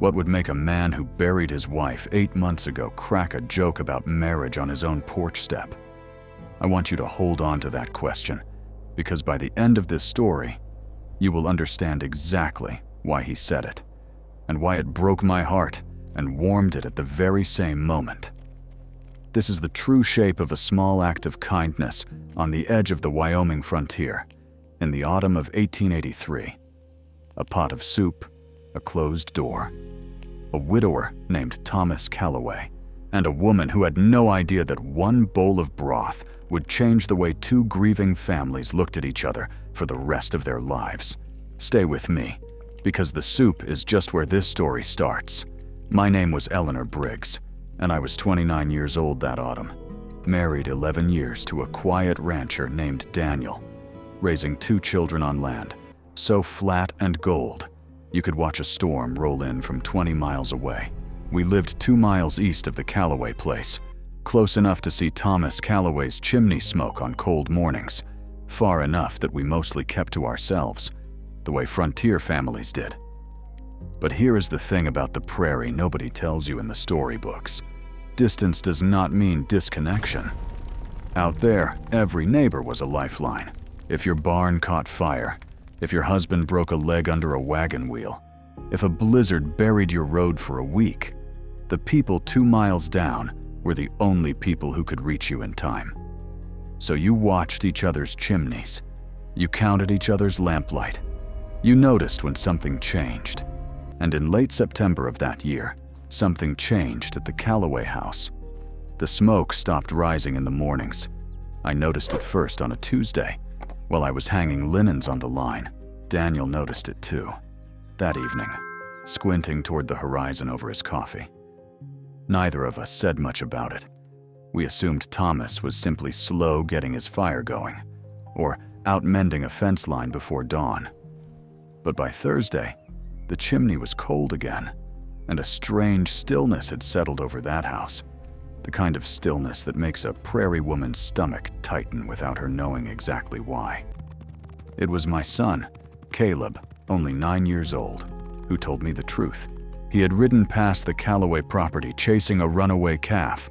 What would make a man who buried his wife 8 months ago crack a joke about marriage on his own porch step? I want you to hold on to that question, because by the end of this story, you will understand exactly why he said it, and why it broke my heart and warmed it at the very same moment. This is the true shape of a small act of kindness on the edge of the Wyoming frontier in the autumn of 1883. A pot of soup, a closed door, a widower named Thomas Calloway, and a woman who had no idea that one bowl of broth would change the way two grieving families looked at each other for the rest of their lives. Stay with me, because the soup is just where this story starts. My name was Eleanor Briggs, and I was 29 years old that autumn, married 11 years to a quiet rancher named Daniel, raising 2 children on land, so flat and gold, you could watch a storm roll in from 20 miles away. We lived 2 miles east of the Calloway place, close enough to see Thomas Calloway's chimney smoke on cold mornings, far enough that we mostly kept to ourselves, the way frontier families did. But here is the thing about the prairie nobody tells you in the storybooks. Distance does not mean disconnection. Out there, every neighbor was a lifeline. If your barn caught fire, if your husband broke a leg under a wagon wheel, if a blizzard buried your road for a week, the people 2 miles down were the only people who could reach you in time. So you watched each other's chimneys. You counted each other's lamplight. You noticed when something changed. And in late September of that year, something changed at the Calloway house. The smoke stopped rising in the mornings. I noticed it first on a Tuesday. While I was hanging linens on the line, Daniel noticed it too. That evening, squinting toward the horizon over his coffee. Neither of us said much about it. We assumed Thomas was simply slow getting his fire going, or out mending a fence line before dawn. But by Thursday, the chimney was cold again, and a strange stillness had settled over that house. The kind of stillness that makes a prairie woman's stomach tighten without her knowing exactly why. It was my son, Caleb, only 9 years old, who told me the truth. He had ridden past the Calloway property chasing a runaway calf,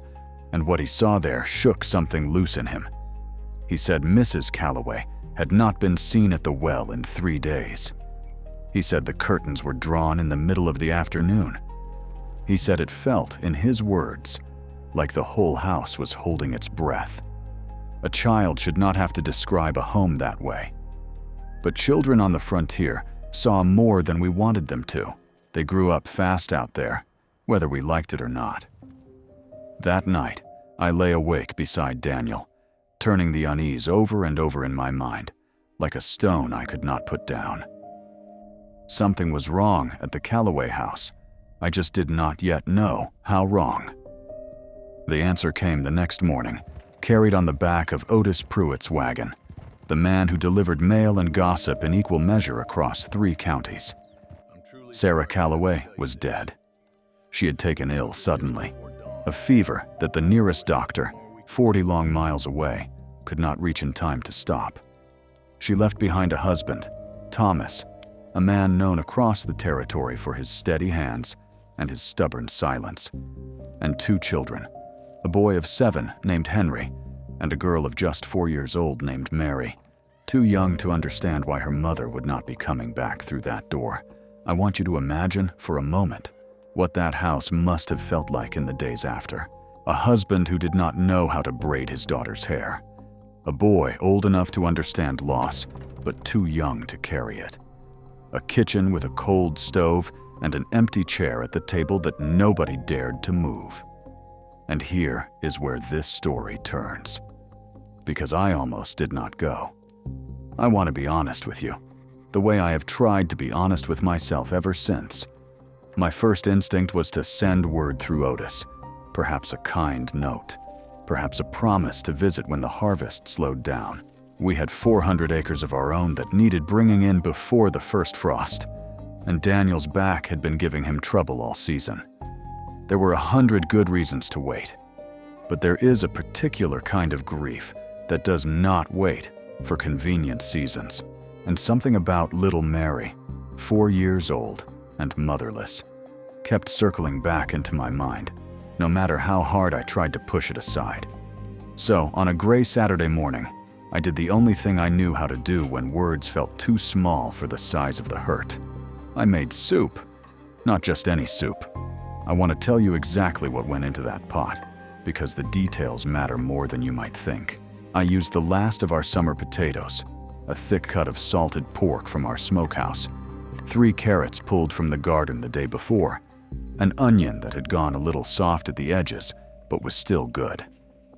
and what he saw there shook something loose in him. He said Mrs. Calloway had not been seen at the well in 3 days. He said the curtains were drawn in the middle of the afternoon. He said it felt, in his words, like the whole house was holding its breath. A child should not have to describe a home that way. But children on the frontier saw more than we wanted them to. They grew up fast out there, whether we liked it or not. That night, I lay awake beside Daniel, turning the unease over and over in my mind, like a stone I could not put down. Something was wrong at the Calloway house. I just did not yet know how wrong. The answer came the next morning, carried on the back of Otis Pruitt's wagon, the man who delivered mail and gossip in equal measure across 3 counties. Sarah Calloway was dead. She had taken ill suddenly, a fever that the nearest doctor, 40 long miles away, could not reach in time to stop. She left behind a husband, Thomas, a man known across the territory for his steady hands and his stubborn silence, and 2 children, a boy of 7 named Henry, and a girl of just 4 years old named Mary, too young to understand why her mother would not be coming back through that door. I want you to imagine for a moment what that house must have felt like in the days after. A husband who did not know how to braid his daughter's hair. A boy old enough to understand loss, but too young to carry it. A kitchen with a cold stove and an empty chair at the table that nobody dared to move. And here is where this story turns. Because I almost did not go. I want to be honest with you, the way I have tried to be honest with myself ever since. My first instinct was to send word through Otis, perhaps a kind note, perhaps a promise to visit when the harvest slowed down. We had 400 acres of our own that needed bringing in before the first frost, and Daniel's back had been giving him trouble all season. There were 100 good reasons to wait, but there is a particular kind of grief that does not wait for convenient seasons, and something about little Mary, 4 years old and motherless. kept circling back into my mind, no matter how hard I tried to push it aside. So, on a gray Saturday morning, I did the only thing I knew how to do when words felt too small for the size of the hurt. I made soup. Not just any soup. I want to tell you exactly what went into that pot, because the details matter more than you might think. I used the last of our summer potatoes, a thick cut of salted pork from our smokehouse, 3 carrots pulled from the garden the day before, an onion that had gone a little soft at the edges but was still good,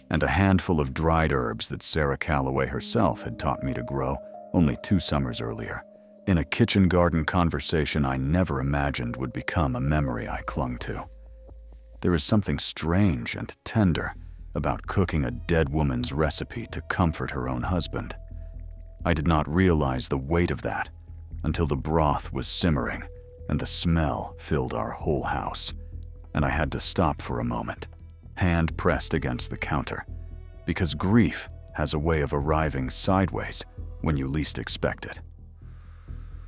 and a handful of dried herbs that Sarah Calloway herself had taught me to grow only 2 summers earlier, in a kitchen garden conversation I never imagined would become a memory I clung to. There is something strange and tender about cooking a dead woman's recipe to comfort her own husband. I did not realize the weight of that until the broth was simmering and the smell filled our whole house, and I had to stop for a moment, hand pressed against the counter, because grief has a way of arriving sideways when you least expect it.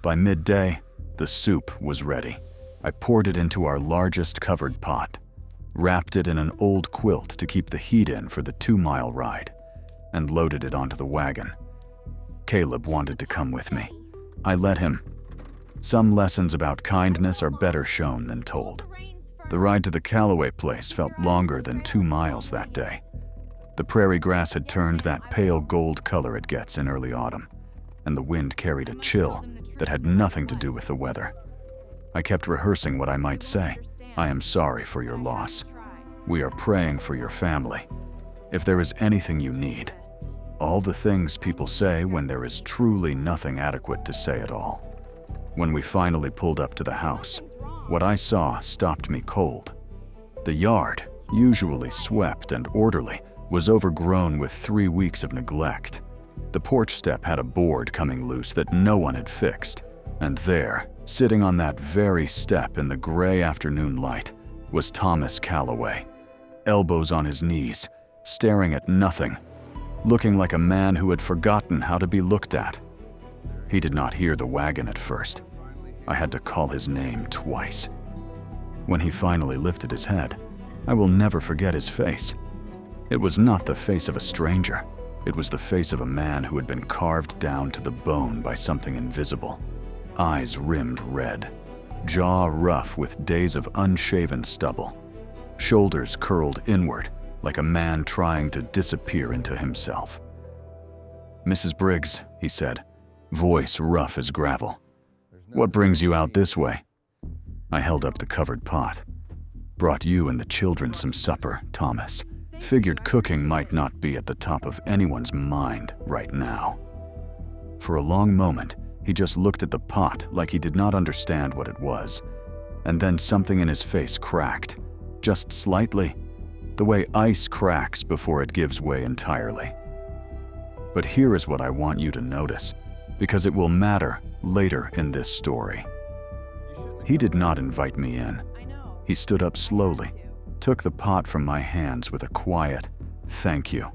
By midday, the soup was ready. I poured it into our largest covered pot, wrapped it in an old quilt to keep the heat in for the 2-mile ride, and loaded it onto the wagon. Caleb wanted to come with me. I let him. Some lessons about kindness are better shown than told. The ride to the Calloway place felt longer than 2 miles that day. The prairie grass had turned that pale gold color it gets in early autumn, and the wind carried a chill that had nothing to do with the weather. I kept rehearsing what I might say. I am sorry for your loss. We are praying for your family. If there is anything you need. All the things people say when there is truly nothing adequate to say at all. When we finally pulled up to the house, what I saw stopped me cold. The yard, usually swept and orderly, was overgrown with 3 weeks of neglect. The porch step had a board coming loose that no one had fixed, and there, sitting on that very step in the gray afternoon light, was Thomas Calloway, elbows on his knees, staring at nothing, looking like a man who had forgotten how to be looked at. He did not hear the wagon at first. I had to call his name twice. When he finally lifted his head, I will never forget his face. It was not the face of a stranger. It was the face of a man who had been carved down to the bone by something invisible. Eyes rimmed red, jaw rough with days of unshaven stubble, shoulders curled inward like a man trying to disappear into himself. "Mrs. Briggs," he said, voice rough as gravel. "What brings you out this way?" I held up the covered pot. "Brought you and the children some supper, Thomas. Figured cooking might not be at the top of anyone's mind right now." For a long moment, he just looked at the pot like he did not understand what it was. And then something in his face cracked, just slightly, the way ice cracks before it gives way entirely. But here is what I want you to notice, because it will matter later in this story. He did not invite me in. He stood up slowly, took the pot from my hands with a quiet, "Thank you,"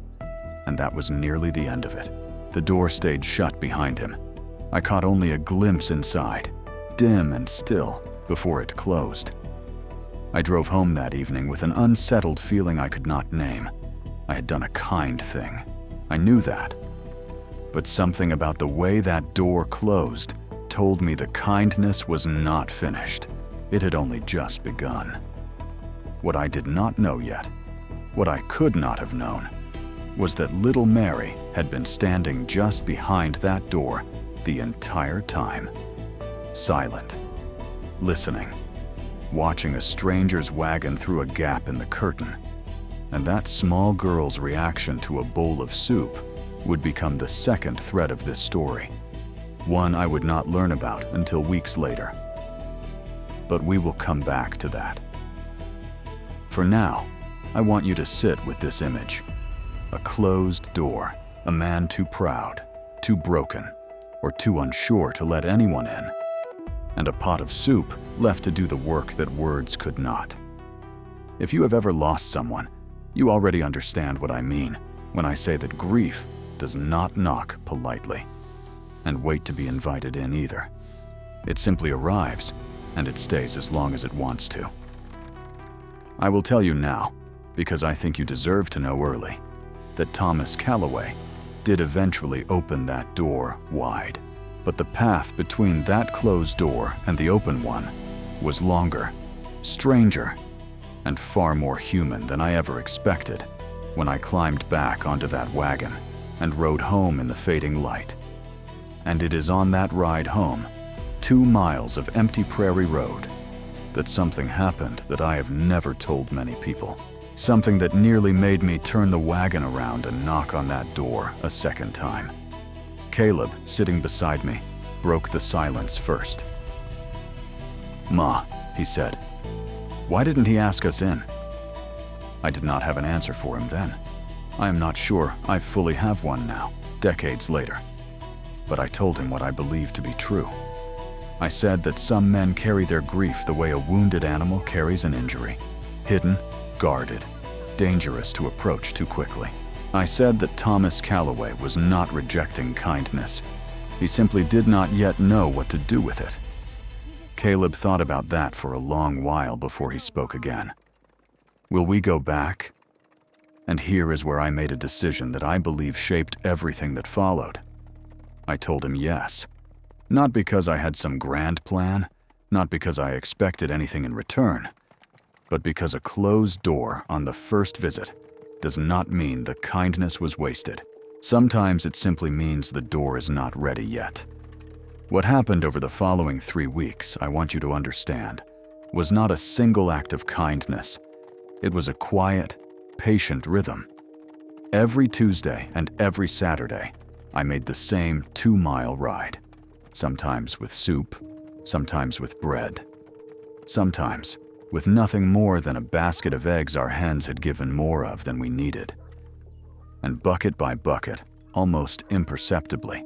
and that was nearly the end of it. The door stayed shut behind him. I caught only a glimpse inside, dim and still, before it closed. I drove home that evening with an unsettled feeling I could not name. I had done a kind thing. I knew that. But something about the way that door closed told me the kindness was not finished. It had only just begun. What I did not know yet, what I could not have known, was that little Mary had been standing just behind that door the entire time. Silent, listening, watching a stranger's wagon through a gap in the curtain. And that small girl's reaction to a bowl of soup would become the second thread of this story, one I would not learn about until weeks later. But we will come back to that. For now, I want you to sit with this image. A closed door, a man too proud, too broken, or too unsure to let anyone in, and a pot of soup left to do the work that words could not. If you have ever lost someone, you already understand what I mean when I say that grief does not knock politely, and wait to be invited in either. It simply arrives, and it stays as long as it wants to. I will tell you now, because I think you deserve to know early, that Thomas Calloway did eventually open that door wide. But the path between that closed door and the open one was longer, stranger, and far more human than I ever expected when I climbed back onto that wagon and rode home in the fading light. And it is on that ride home, 2 miles of empty prairie road, that something happened that I have never told many people. Something that nearly made me turn the wagon around and knock on that door a second time. Caleb, sitting beside me, broke the silence first. "Ma," he said, "why didn't he ask us in?" I did not have an answer for him then. I am not sure I fully have one now, decades later. But I told him what I believed to be true. I said that some men carry their grief the way a wounded animal carries an injury, hidden, guarded, dangerous to approach too quickly. I said that Thomas Calloway was not rejecting kindness. He simply did not yet know what to do with it. Caleb thought about that for a long while before he spoke again. "Will we go back?" And here is where I made a decision that I believe shaped everything that followed. I told him yes. Not because I had some grand plan, not because I expected anything in return, but because a closed door on the first visit does not mean the kindness was wasted. Sometimes it simply means the door is not ready yet. What happened over the following 3 weeks, I want you to understand, was not a single act of kindness. It was a quiet, patient rhythm. Every Tuesday and every Saturday, I made the same 2-mile ride. Sometimes with soup, sometimes with bread, sometimes with nothing more than a basket of eggs our hens had given more of than we needed. And bucket by bucket, almost imperceptibly,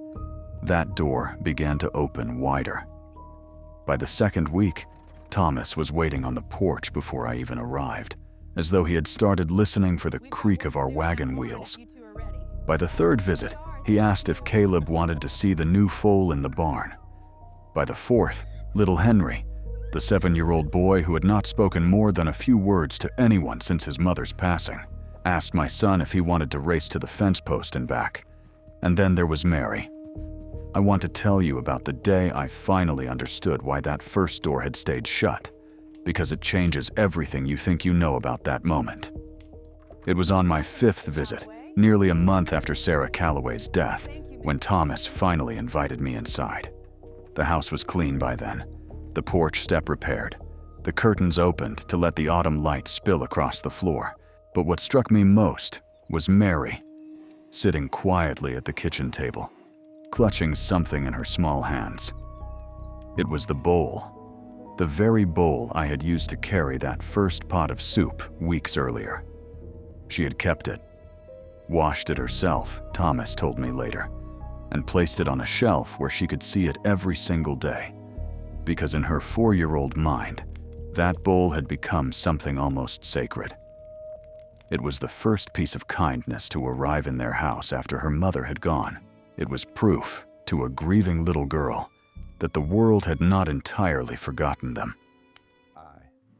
that door began to open wider. By the second week, Thomas was waiting on the porch before I even arrived, as though he had started listening for the creak of our wagon wheels. By the third visit, he asked if Caleb wanted to see the new foal in the barn. By the fourth, little Henry, the 7-year-old boy who had not spoken more than a few words to anyone since his mother's passing, asked my son if he wanted to race to the fence post and back. And then there was Mary. I want to tell you about the day I finally understood why that first door had stayed shut, because it changes everything you think you know about that moment. It was on my 5th visit, nearly a month after Sarah Calloway's death, when Thomas finally invited me inside. The house was clean by then, the porch step repaired, the curtains opened to let the autumn light spill across the floor. But what struck me most was Mary, sitting quietly at the kitchen table, clutching something in her small hands. It was the bowl, the very bowl I had used to carry that first pot of soup weeks earlier. She had kept it, washed it herself, Thomas told me later, and placed it on a shelf where she could see it every single day, because in her 4-year-old mind, that bowl had become something almost sacred. It was the first piece of kindness to arrive in their house after her mother had gone. It was proof to a grieving little girl that the world had not entirely forgotten them.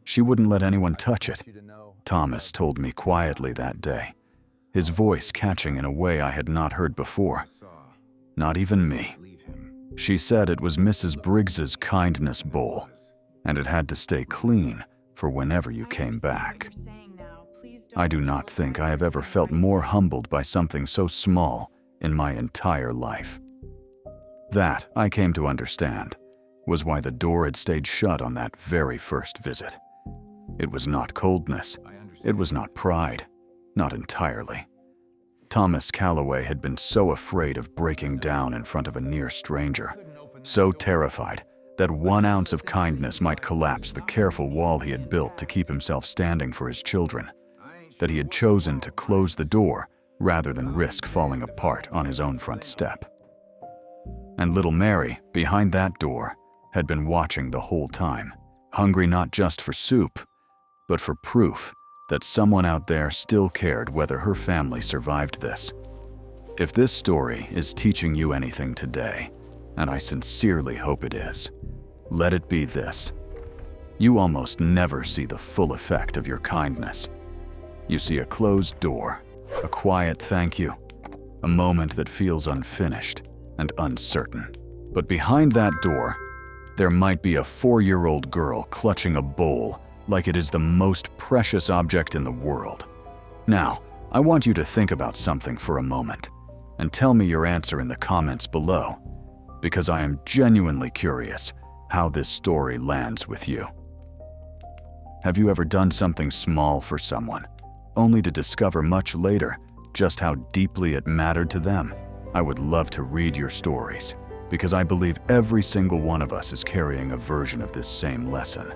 She wouldn't let anyone touch it, Thomas told me quietly that day, his voice catching in a way I had not heard before. Not even me. She said it was Mrs. Briggs's kindness bowl, and it had to stay clean for whenever you came back. I do not think I have ever felt more humbled by something so small in my entire life. That, I came to understand, was why the door had stayed shut on that very first visit. It was not coldness. It was not pride. Not entirely. Thomas Calloway had been so afraid of breaking down in front of a near stranger, so terrified that 1 ounce of kindness might collapse the careful wall he had built to keep himself standing for his children, that he had chosen to close the door rather than risk falling apart on his own front step. And little Mary, behind that door, had been watching the whole time, hungry not just for soup, but for proof that someone out there still cared whether her family survived this. If this story is teaching you anything today, and I sincerely hope it is, let it be this: you almost never see the full effect of your kindness. You see a closed door, a quiet thank you, a moment that feels unfinished and uncertain. But behind that door, there might be a 4-year-old girl clutching a bowl like it is the most precious object in the world. Now, I want you to think about something for a moment and tell me your answer in the comments below, because I am genuinely curious how this story lands with you. Have you ever done something small for someone, only to discover much later just how deeply it mattered to them? I would love to read your stories, because I believe every single one of us is carrying a version of this same lesson.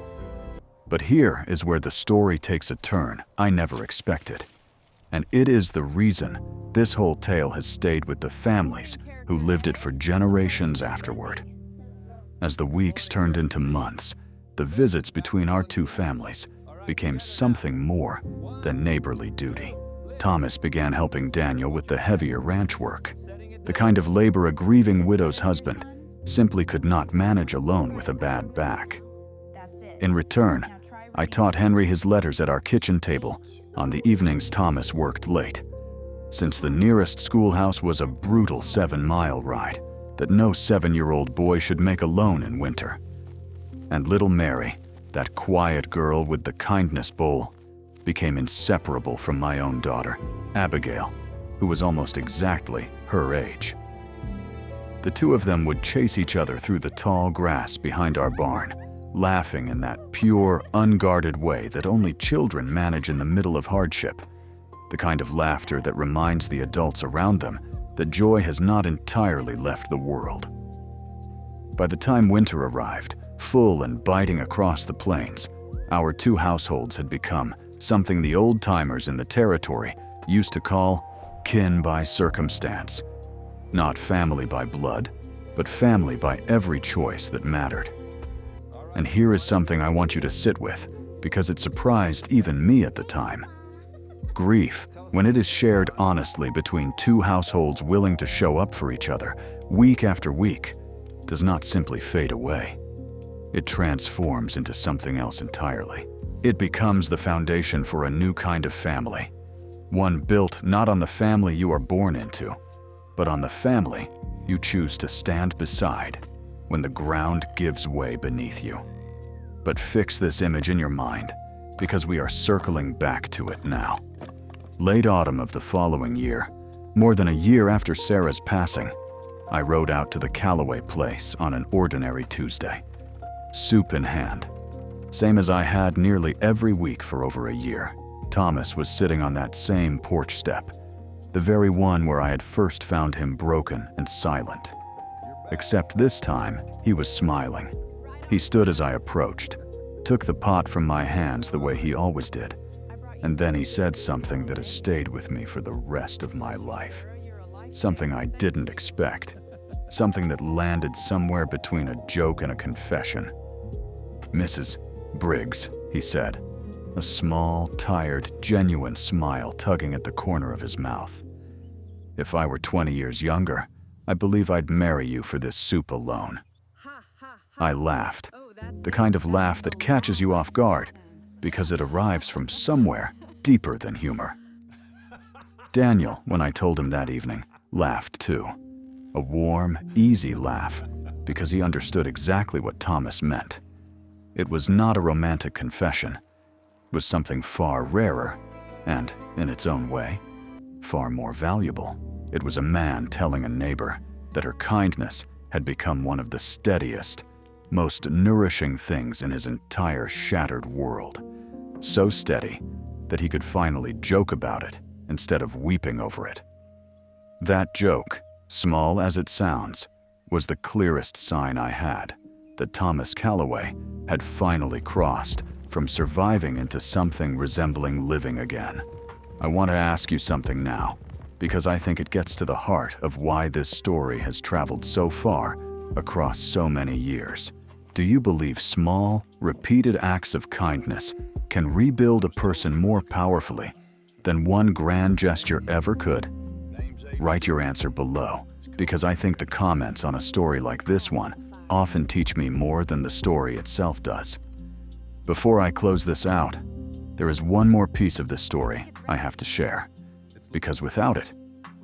But here is where the story takes a turn I never expected. And it is the reason this whole tale has stayed with the families who lived it for generations afterward. As the weeks turned into months, the visits between our two families became something more than neighborly duty. Thomas began helping Daniel with the heavier ranch work, the kind of labor a grieving widow's husband simply could not manage alone with a bad back. In return, I taught Henry his letters at our kitchen table on the evenings Thomas worked late, since the nearest schoolhouse was a brutal 7-mile ride that no 7-year-old boy should make alone in winter. And little Mary, that quiet girl with the kindness bowl, became inseparable from my own daughter, Abigail, who was almost exactly her age. The two of them would chase each other through the tall grass behind our barn, laughing in that pure, unguarded way that only children manage in the middle of hardship, the kind of laughter that reminds the adults around them that joy has not entirely left the world. By the time winter arrived, full and biting across the plains, our two households had become something the old-timers in the territory used to call kin by circumstance. Not family by blood, but family by every choice that mattered. And here is something I want you to sit with, because it surprised even me at the time. Grief, when it is shared honestly between two households willing to show up for each other week after week, does not simply fade away. It transforms into something else entirely. It becomes the foundation for a new kind of family, one built not on the family you are born into, but on the family you choose to stand beside when the ground gives way beneath you. But fix this image in your mind, because we are circling back to it now. Late autumn of the following year, more than a year after Sarah's passing, I rode out to the Calloway place on an ordinary Tuesday, soup in hand. Same as I had nearly every week for over a year. Thomas was sitting on that same porch step, the very one where I had first found him broken and silent. Except this time, he was smiling. He stood as I approached, took the pot from my hands the way he always did, and then he said something that has stayed with me for the rest of my life. Something I didn't expect. Something that landed somewhere between a joke and a confession. "Mrs. Briggs," he said, a small, tired, genuine smile tugging at the corner of his mouth. "If I were 20 years younger, I believe I'd marry you for this soup alone." I laughed, the kind of laugh that catches you off guard, because it arrives from somewhere deeper than humor. Daniel, when I told him that evening, laughed too. A warm, easy laugh, because he understood exactly what Thomas meant. It was not a romantic confession. It was something far rarer, and, in its own way, far more valuable. It was a man telling a neighbor that her kindness had become one of the steadiest, most nourishing things in his entire shattered world. So steady that he could finally joke about it instead of weeping over it. That joke, small as it sounds, was the clearest sign I had that Thomas Calloway had finally crossed from surviving into something resembling living again. I want to ask you something now, because I think it gets to the heart of why this story has traveled so far across so many years. Do you believe small, repeated acts of kindness can rebuild a person more powerfully than one grand gesture ever could? Write your answer below, because I think the comments on a story like this one often teach me more than the story itself does. Before I close this out, there is one more piece of this story I have to share, because without it,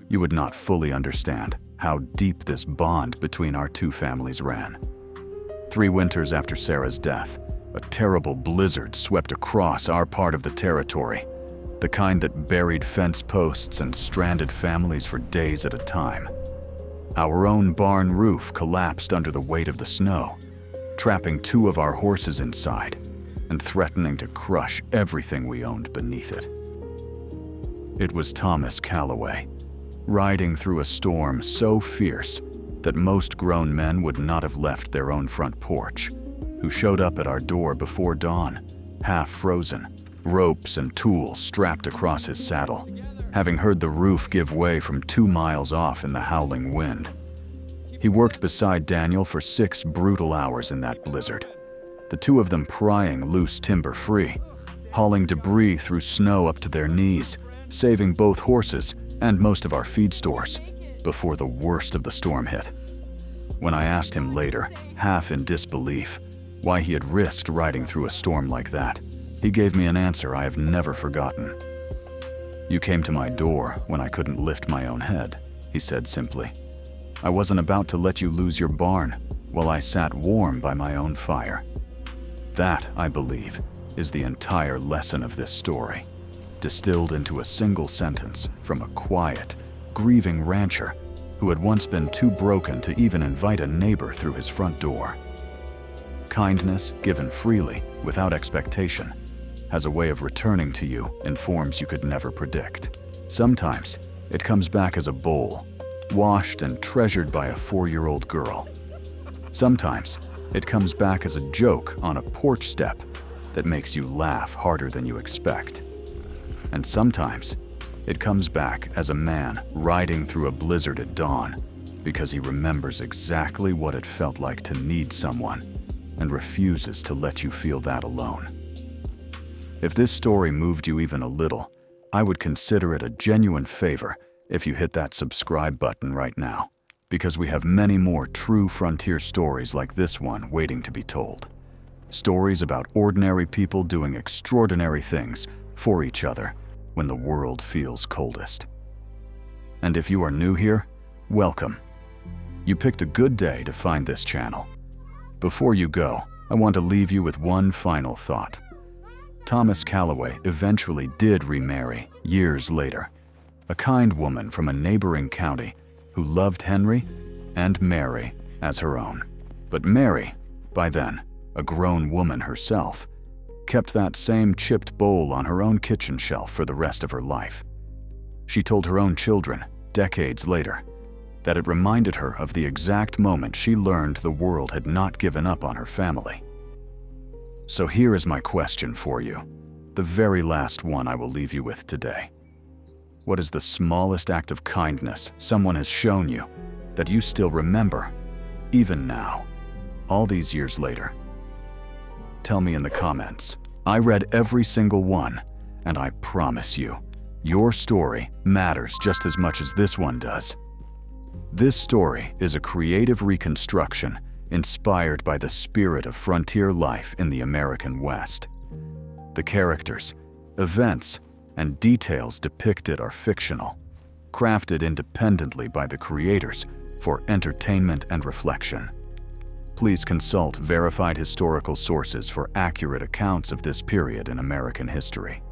you would not fully understand how deep this bond between our two families ran. 3 winters after Sarah's death, a terrible blizzard swept across our part of the territory, the kind that buried fence posts and stranded families for days at a time. Our own barn roof collapsed under the weight of the snow, trapping 2 of our horses inside and threatening to crush everything we owned beneath it. It was Thomas Calloway, riding through a storm so fierce that most grown men would not have left their own front porch, who showed up at our door before dawn, half frozen, ropes and tools strapped across his saddle, having heard the roof give way from 2 miles off in the howling wind. He worked beside Daniel for 6 brutal hours in that blizzard, the 2 of them prying loose timber free, hauling debris through snow up to their knees, saving both horses and most of our feed stores before the worst of the storm hit. When I asked him later, half in disbelief, why he had risked riding through a storm like that, he gave me an answer I have never forgotten. "You came to my door when I couldn't lift my own head," he said simply. "I wasn't about to let you lose your barn while I sat warm by my own fire." That, I believe, is the entire lesson of this story, distilled into a single sentence from a quiet, grieving rancher who had once been too broken to even invite a neighbor through his front door. Kindness given freely, without expectation, has a way of returning to you in forms you could never predict. Sometimes it comes back as a bowl, washed and treasured by a 4-year-old girl. Sometimes it comes back as a joke on a porch step that makes you laugh harder than you expect. And sometimes it comes back as a man riding through a blizzard at dawn because he remembers exactly what it felt like to need someone and refuses to let you feel that alone. If this story moved you even a little, I would consider it a genuine favor if you hit that subscribe button right now, because we have many more true frontier stories like this one waiting to be told. Stories about ordinary people doing extraordinary things for each other when the world feels coldest. And if you are new here, welcome. You picked a good day to find this channel. Before you go, I want to leave you with one final thought. Thomas Calloway eventually did remarry years later, a kind woman from a neighboring county who loved Henry and Mary as her own. But Mary, by then a grown woman herself, kept that same chipped bowl on her own kitchen shelf for the rest of her life. She told her own children, decades later, that it reminded her of the exact moment she learned the world had not given up on her family. So here is my question for you, the very last one I will leave you with today. What is the smallest act of kindness someone has shown you that you still remember, even now, all these years later? Tell me in the comments. I read every single one, and I promise you, your story matters just as much as this one does. This story is a creative reconstruction inspired by the spirit of frontier life in the American West. The characters, events, and details depicted are fictional, crafted independently by the creators for entertainment and reflection. Please consult verified historical sources for accurate accounts of this period in American history.